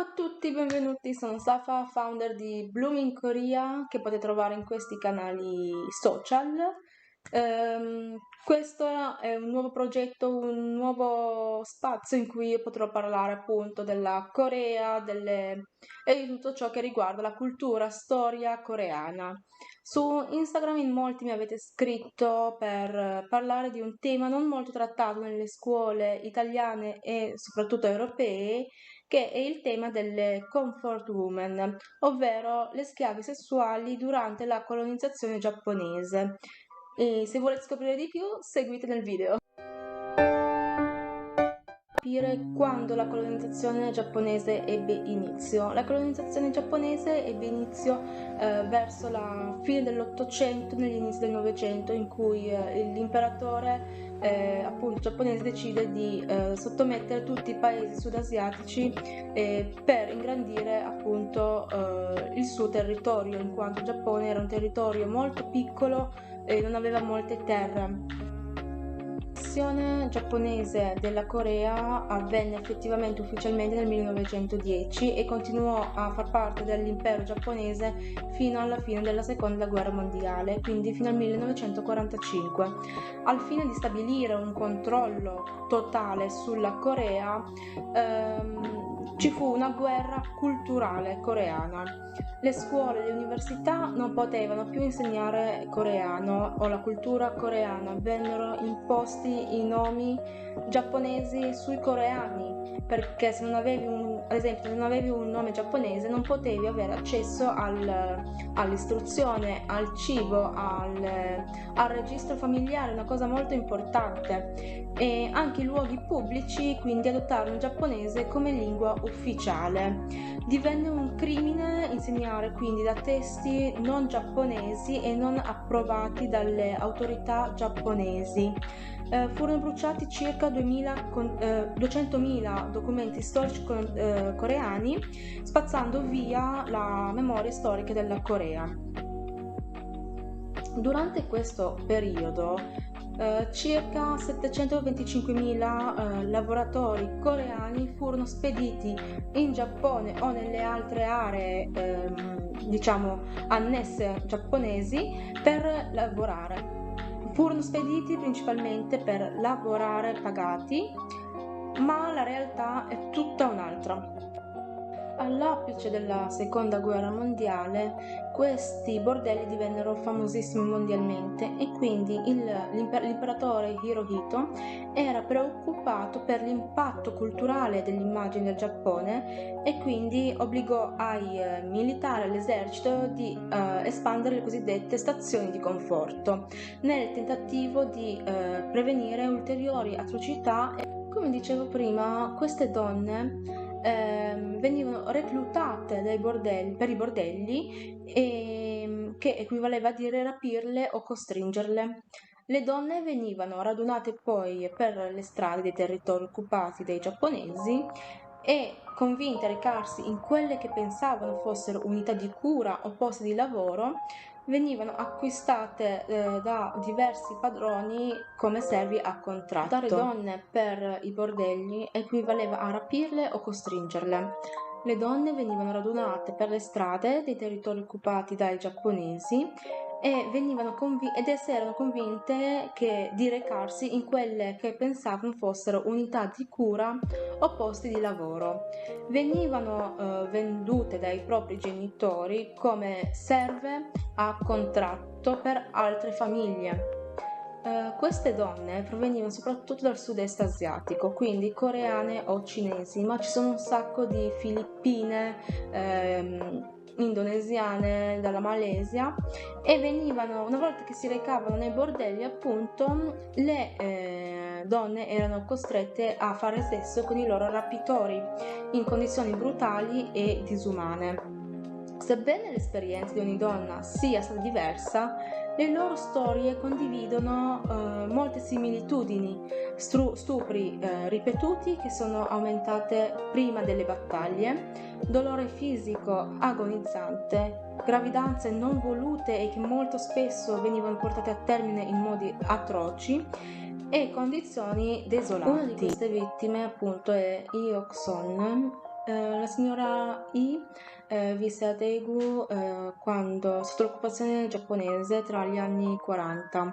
Ciao a tutti, benvenuti, sono Safa, founder di Blooming Korea, che potete trovare in questi canali social. Questo è un nuovo progetto, un nuovo spazio in cui io potrò parlare appunto della Corea e di tutto ciò che riguarda la cultura, storia coreana. Su Instagram in molti mi avete scritto per parlare di un tema non molto trattato nelle scuole italiane e soprattutto europee, che è il tema delle comfort women, ovvero le schiave sessuali durante la colonizzazione giapponese. E se volete scoprire di più, seguite nel video. Capire quando la colonizzazione giapponese ebbe inizio. La colonizzazione giapponese ebbe inizio verso la fine dell'Ottocento, negli inizi del Novecento, in cui l'imperatore appunto giapponese decide di sottomettere tutti i paesi sudasiatici per ingrandire appunto il suo territorio, in quanto il Giappone era un territorio molto piccolo e non aveva molte terre. L'annessione giapponese della Corea avvenne effettivamente ufficialmente nel 1910 e continuò a far parte dell'impero giapponese fino alla fine della seconda guerra mondiale, quindi fino al 1945. Al fine di stabilire un controllo totale sulla Corea, ci fu una guerra culturale coreana. Le scuole e le università non potevano più insegnare coreano o la cultura coreana, vennero imposti i nomi giapponesi sui coreani, perché se non avevi ad esempio, se non avevi un nome giapponese non potevi avere accesso all'istruzione, al cibo, al registro familiare, una cosa molto importante. E anche i luoghi pubblici quindi adottarono il giapponese come lingua ufficiale. Divenne un crimine insegnare quindi da testi non giapponesi e non approvati dalle autorità giapponesi. Furono bruciati circa 200.000 documenti storici coreani, spazzando via la memoria storica della Corea. Durante questo periodo circa 725.000 lavoratori coreani furono spediti in Giappone o nelle altre aree annesse giapponesi per lavorare. Furono spediti principalmente per lavorare pagati, ma la realtà è tutta un'altra. All'apice della seconda guerra mondiale questi bordelli divennero famosissimi mondialmente e quindi l'imperatore Hirohito era preoccupato per l'impatto culturale dell'immagine del Giappone e quindi obbligò ai militari, all'esercito di espandere le cosiddette stazioni di conforto nel tentativo di prevenire ulteriori atrocità. Come dicevo prima, queste donne venivano reclutate per i bordelli, che equivaleva a dire rapirle o costringerle. Le donne venivano radunate poi per le strade dei territori occupati dai giapponesi e convinte a recarsi in quelle che pensavano fossero unità di cura o posti di lavoro, venivano acquistate da diversi padroni come servi a contratto. Dare donne per i bordelli equivaleva a rapirle o costringerle. Le donne venivano radunate per le strade dei territori occupati dai giapponesi ed esse erano convinte di recarsi in quelle che pensavano fossero unità di cura o posti di lavoro. Venivano vendute dai propri genitori come serve a contratto per altre famiglie. Queste donne provenivano soprattutto dal sud-est asiatico, quindi coreane o cinesi, ma ci sono un sacco di filippine, indonesiane, dalla Malesia, e venivano, una volta che si recavano nei bordelli appunto, le donne erano costrette a fare sesso con i loro rapitori in condizioni brutali e disumane. Sebbene l'esperienza di ogni donna sia stata diversa, le loro storie condividono molte similitudini: stupri ripetuti che sono aumentate prima delle battaglie, dolore fisico agonizzante, gravidanze non volute e che molto spesso venivano portate a termine in modi atroci e condizioni desolanti. Una di queste vittime appunto è Hyok-son, La signora I visse a Daegu quando, sotto l'occupazione giapponese tra gli anni 40.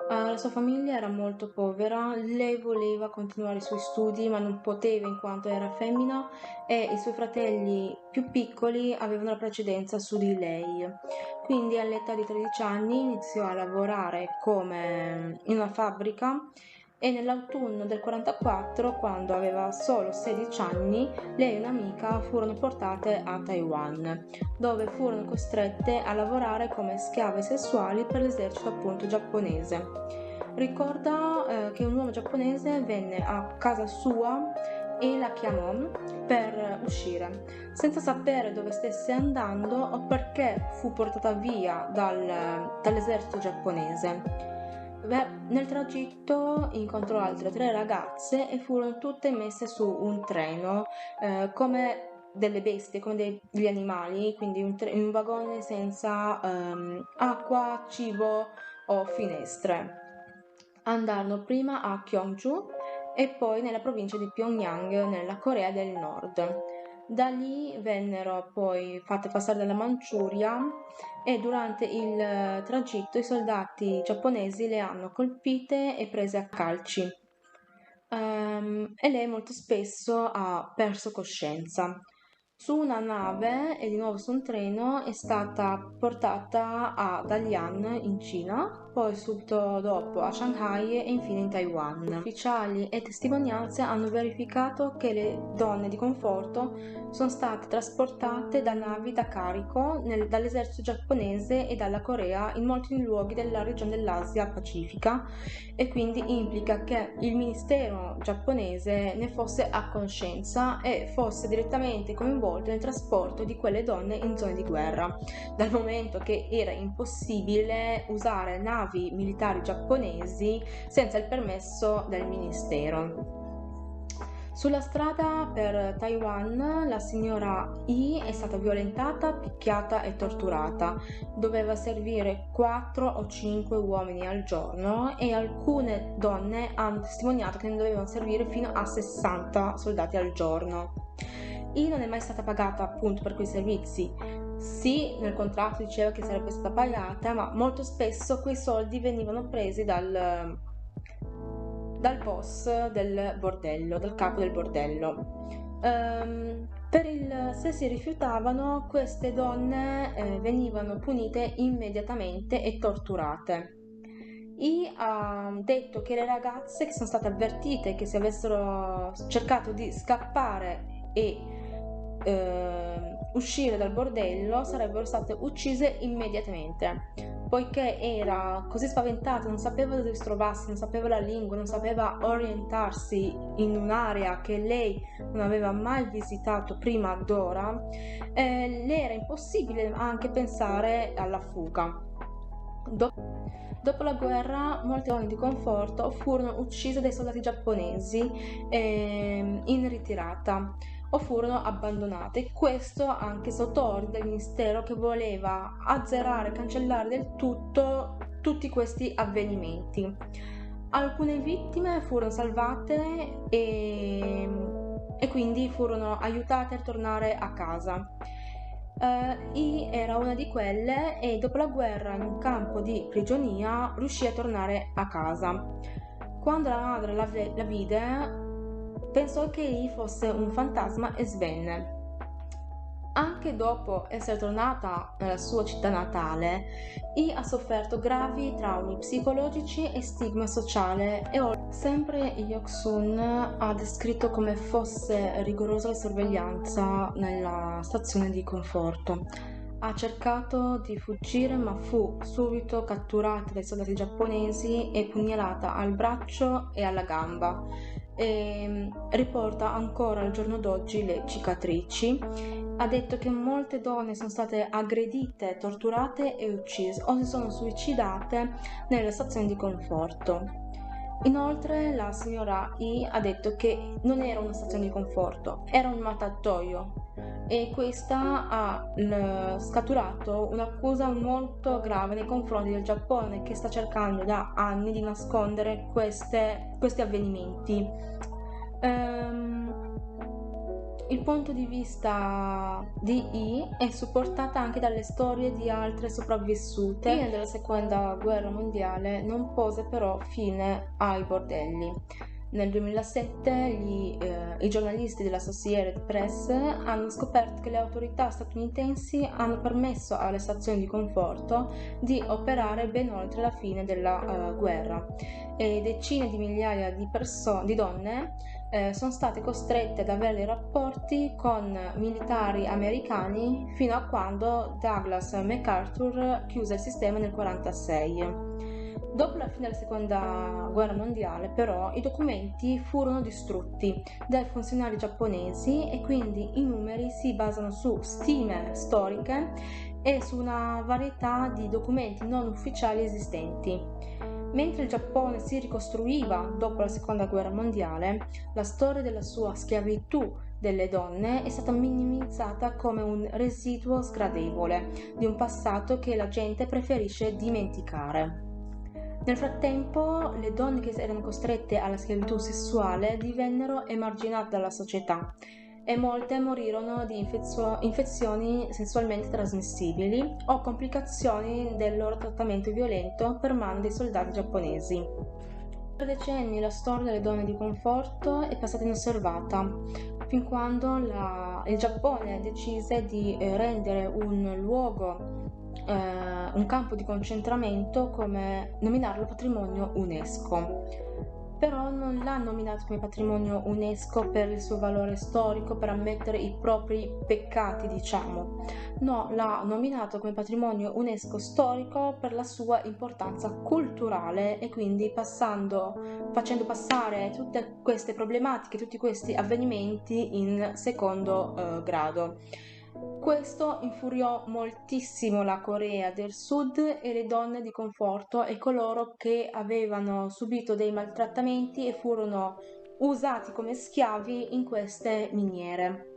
La sua famiglia era molto povera, lei voleva continuare i suoi studi ma non poteva in quanto era femmina e i suoi fratelli più piccoli avevano la precedenza su di lei. Quindi all'età di 13 anni iniziò a lavorare come in una fabbrica e nell'autunno del 44, quando aveva solo 16 anni, lei e un'amica furono portate a Taiwan, dove furono costrette a lavorare come schiave sessuali per l'esercito appunto giapponese. Ricorda che un uomo giapponese venne a casa sua e la chiamò per uscire, senza sapere dove stesse andando o perché fu portata via dall'esercito giapponese. Nel tragitto incontrò altre 3 ragazze e furono tutte messe su un treno come delle bestie, come degli animali, quindi in un vagone senza acqua, cibo o finestre. Andarono prima a Gyeongju e poi nella provincia di Pyongyang, nella Corea del Nord. Da lì vennero poi fatte passare dalla Manciuria e durante il tragitto i soldati giapponesi le hanno colpite e prese a calci. E lei molto spesso ha perso coscienza. Su una nave e di nuovo su un treno è stata portata a Dalian in Cina, poi subito dopo a Shanghai e infine in Taiwan. Ufficiali e testimonianze hanno verificato che le donne di conforto sono state trasportate da navi da carico dall'esercito giapponese e dalla Corea in molti luoghi della regione dell'Asia Pacifica, e quindi implica che il ministero giapponese ne fosse a conoscenza e fosse direttamente coinvolto nel trasporto di quelle donne in zone di guerra, dal momento che era impossibile usare navi militari giapponesi senza il permesso del ministero. Sulla strada per Taiwan la signora I è stata violentata, picchiata e torturata. Doveva servire 4 o 5 uomini al giorno e alcune donne hanno testimoniato che ne dovevano servire fino a 60 soldati al giorno. I non è mai stata pagata appunto per quei servizi. Sì, nel contratto diceva che sarebbe stata pagata, ma molto spesso quei soldi venivano presi dal boss del bordello, dal capo del bordello. Se si rifiutavano, queste donne venivano punite immediatamente e torturate. I ha detto che le ragazze che sono state avvertite che se avessero cercato di scappare e uscire dal bordello sarebbero state uccise immediatamente, poiché era così spaventata, non sapeva dove si trovasse, non sapeva la lingua, non sapeva orientarsi in un'area che lei non aveva mai visitato prima d'ora. Le era impossibile anche pensare alla fuga. Dopo la guerra, molte donne di conforto furono uccise dai soldati giapponesi in ritirata o furono abbandonate, questo anche sotto ordine del ministero che voleva azzerare, cancellare del tutto tutti questi avvenimenti. Alcune vittime furono salvate e quindi furono aiutate a tornare a casa. I era una di quelle e dopo la guerra in un campo di prigionia riuscì a tornare a casa. Quando la madre la vide, pensò che I fosse un fantasma e svenne. Anche dopo essere tornata nella sua città natale, I ha sofferto gravi traumi psicologici e stigma sociale e sempre Hyuk-sun ha descritto come fosse rigorosa la sorveglianza nella stazione di conforto. Ha cercato di fuggire ma fu subito catturata dai soldati giapponesi e pugnalata al braccio e alla gamba. Riporta ancora al giorno d'oggi le cicatrici. Ha detto che molte donne sono state aggredite, torturate e uccise o si sono suicidate nelle stazioni di conforto. Inoltre la signora I ha detto che non era una stazione di conforto, era un mattatoio, e questa ha scaturato un'accusa molto grave nei confronti del Giappone, che sta cercando da anni di nascondere questi avvenimenti. Il punto di vista di Yi è supportata anche dalle storie di altre sopravvissute. La fine della seconda guerra mondiale non pose però fine ai bordelli. Nel 2007 i giornalisti dell'Associated Press hanno scoperto che le autorità statunitensi hanno permesso alle stazioni di conforto di operare ben oltre la fine della guerra, e decine di migliaia di donne sono state costrette ad avere dei rapporti con militari americani fino a quando Douglas MacArthur chiuse il sistema nel 1946. Dopo la fine della seconda guerra mondiale, però, i documenti furono distrutti dai funzionari giapponesi e quindi i numeri si basano su stime storiche e su una varietà di documenti non ufficiali esistenti. Mentre il Giappone si ricostruiva dopo la seconda guerra mondiale, la storia della sua schiavitù delle donne è stata minimizzata come un residuo sgradevole di un passato che la gente preferisce dimenticare. Nel frattempo, le donne che erano costrette alla schiavitù sessuale divennero emarginate dalla società e molte morirono di infezioni sessualmente trasmissibili o complicazioni del loro trattamento violento per mano dei soldati giapponesi. Per decenni la storia delle donne di conforto è passata inosservata, fin quando il Giappone decise di rendere un luogo, un campo di concentramento, come nominarlo patrimonio UNESCO. Però non l'ha nominato come patrimonio UNESCO per il suo valore storico, per ammettere i propri peccati, diciamo. No, l'ha nominato come patrimonio UNESCO storico per la sua importanza culturale e quindi facendo passare tutte queste problematiche, tutti questi avvenimenti in secondo grado. Questo infuriò moltissimo la Corea del Sud e le donne di conforto e coloro che avevano subito dei maltrattamenti e furono usati come schiavi in queste miniere.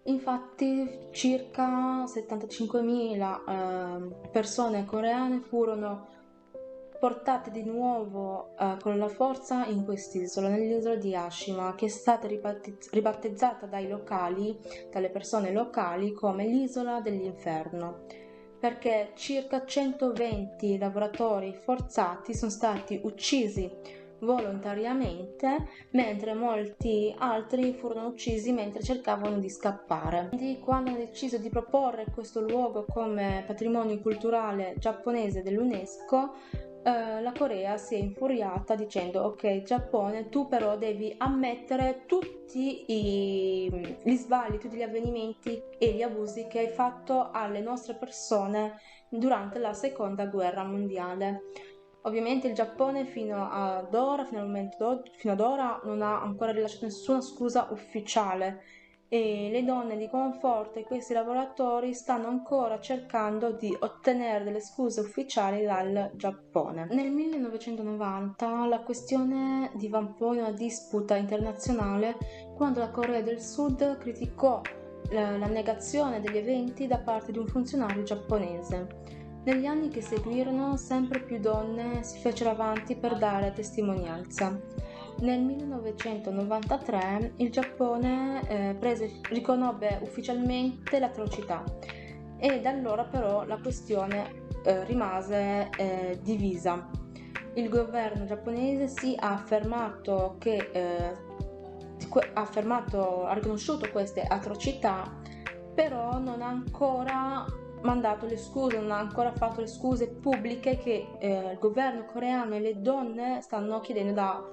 Infatti circa 75.000 persone coreane furono portate di nuovo con la forza in quest'isola, nell'isola di Ashima, che è stata ribattezzata dalle persone locali come l'isola dell'inferno, perché circa 120 lavoratori forzati sono stati uccisi volontariamente, mentre molti altri furono uccisi mentre cercavano di scappare. Quindi, quando hanno deciso di proporre questo luogo come patrimonio culturale giapponese dell'UNESCO, la Corea si è infuriata dicendo: ok, Giappone, tu però devi ammettere tutti gli sbagli, tutti gli avvenimenti e gli abusi che hai fatto alle nostre persone durante la seconda guerra mondiale. Ovviamente il Giappone fino ad ora non ha ancora rilasciato nessuna scusa ufficiale, e le donne di conforto e questi lavoratori stanno ancora cercando di ottenere delle scuse ufficiali dal Giappone. Nel 1990 la questione divampò in una disputa internazionale quando la Corea del Sud criticò la negazione degli eventi da parte di un funzionario giapponese. Negli anni che seguirono, sempre più donne si fecero avanti per dare testimonianza. Nel 1993 il Giappone riconobbe ufficialmente l'atrocità, e da allora però la questione rimase divisa. Il governo giapponese ha riconosciuto queste atrocità, però non ha ancora mandato le scuse, non ha ancora fatto le scuse pubbliche che il governo coreano e le donne stanno chiedendo da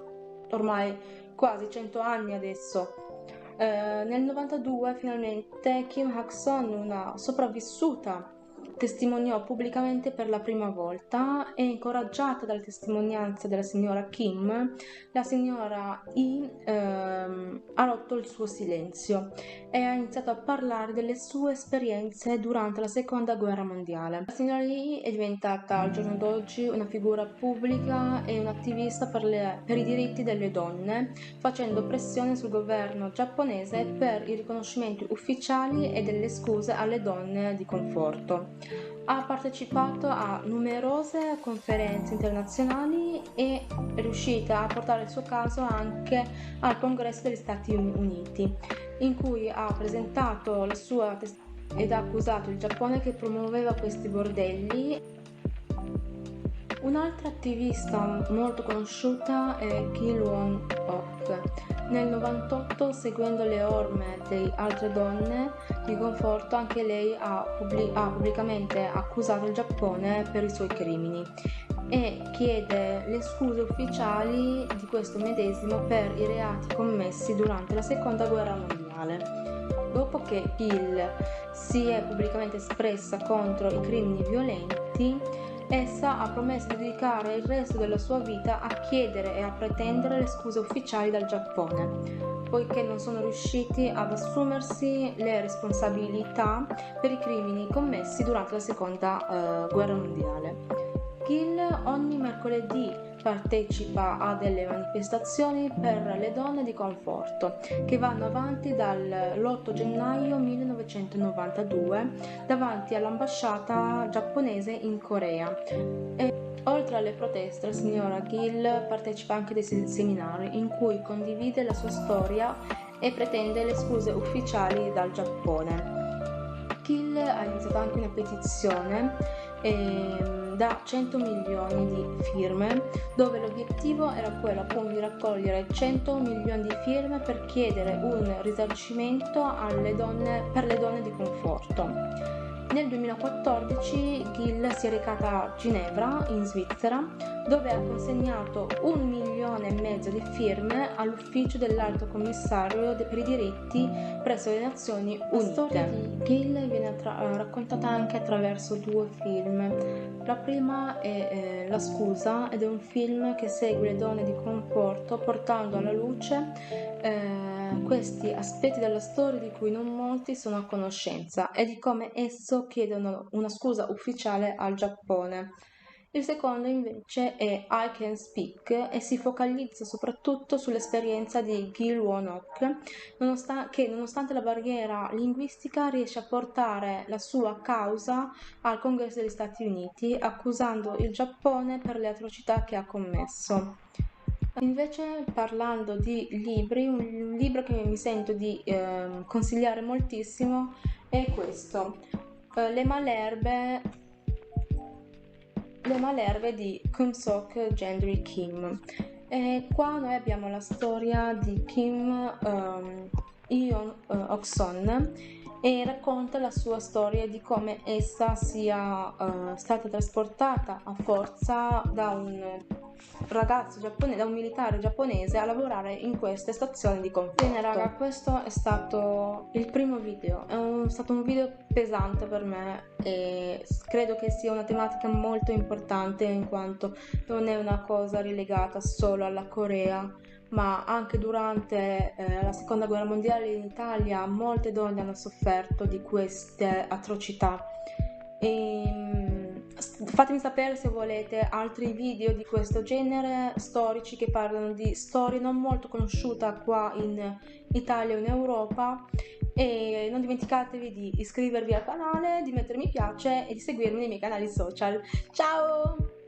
ormai quasi 100 anni adesso. Nel 92 finalmente Kim Hak-son, una sopravvissuta, testimoniò pubblicamente per la prima volta, e incoraggiata dalle testimonianze della signora Kim, la signora Yi ha rotto il suo silenzio e ha iniziato a parlare delle sue esperienze durante la seconda guerra mondiale. La signora Yi è diventata al giorno d'oggi una figura pubblica e un'attivista per i diritti delle donne, facendo pressione sul governo giapponese per i riconoscimenti ufficiali e delle scuse alle donne di conforto. Ha partecipato a numerose conferenze internazionali e è riuscita a portare il suo caso anche al Congresso degli Stati Uniti, in cui ha presentato la sua ed ha accusato il Giappone che promuoveva questi bordelli. Un'altra attivista molto conosciuta è Gil Won-ok. Nel 98, seguendo le orme di altre donne di conforto, anche lei ha pubblicamente accusato il Giappone per i suoi crimini e chiede le scuse ufficiali di questo medesimo per i reati commessi durante la Seconda Guerra Mondiale. Dopo che Gil si è pubblicamente espressa contro i crimini violenti, essa ha promesso di dedicare il resto della sua vita a chiedere e a pretendere le scuse ufficiali dal Giappone, poiché non sono riusciti ad assumersi le responsabilità per i crimini commessi durante la Seconda Guerra Mondiale. Gil ogni mercoledì partecipa a delle manifestazioni per le donne di conforto che vanno avanti dall'8 gennaio 1992 davanti all'ambasciata giapponese in Corea. E oltre alle proteste, la signora Gil partecipa anche a dei seminari in cui condivide la sua storia e pretende le scuse ufficiali dal Giappone. Gil ha iniziato anche una petizione da 100 milioni di firme, dove l'obiettivo era quello appunto di raccogliere 100 milioni di firme per chiedere un risarcimento per le donne di conforto. Nel 2014 Gil si è recata a Ginevra, in Svizzera, dove ha consegnato 1,5 milioni di firme all'ufficio dell'Alto Commissario per i diritti presso le Nazioni Unite. La storia di Gil viene raccontata anche attraverso 2 film. La prima è La scusa, ed è un film che segue le donne di conforto portando alla luce questi aspetti della storia di cui non molti sono a conoscenza e di come esso chiedono una scusa ufficiale al Giappone. Il secondo invece è I Can Speak e si focalizza soprattutto sull'esperienza di Gil Won-ok, che nonostante la barriera linguistica riesce a portare la sua causa al Congresso degli Stati Uniti, accusando il Giappone per le atrocità che ha commesso. Invece, parlando di libri, un libro che mi sento di consigliare moltissimo è questo, Le Malerbe di Kumsok Gendry Kim. E qua noi abbiamo la storia di Kim Yeon Ok-son e racconta la sua storia di come essa sia stata trasportata a forza da un ragazzo giapponese, da un militare giapponese a lavorare in queste stazioni di conforto. Bene raga, questo è stato il primo video, stato un video pesante per me e credo che sia una tematica molto importante in quanto non è una cosa relegata solo alla Corea, ma anche durante la Seconda Guerra Mondiale in Italia molte donne hanno sofferto di queste atrocità. Fatemi sapere se volete altri video di questo genere, storici, che parlano di storie non molto conosciute qua in Italia o in Europa, e non dimenticatevi di iscrivervi al canale, di mettere mi piace e di seguirmi nei miei canali social. Ciao!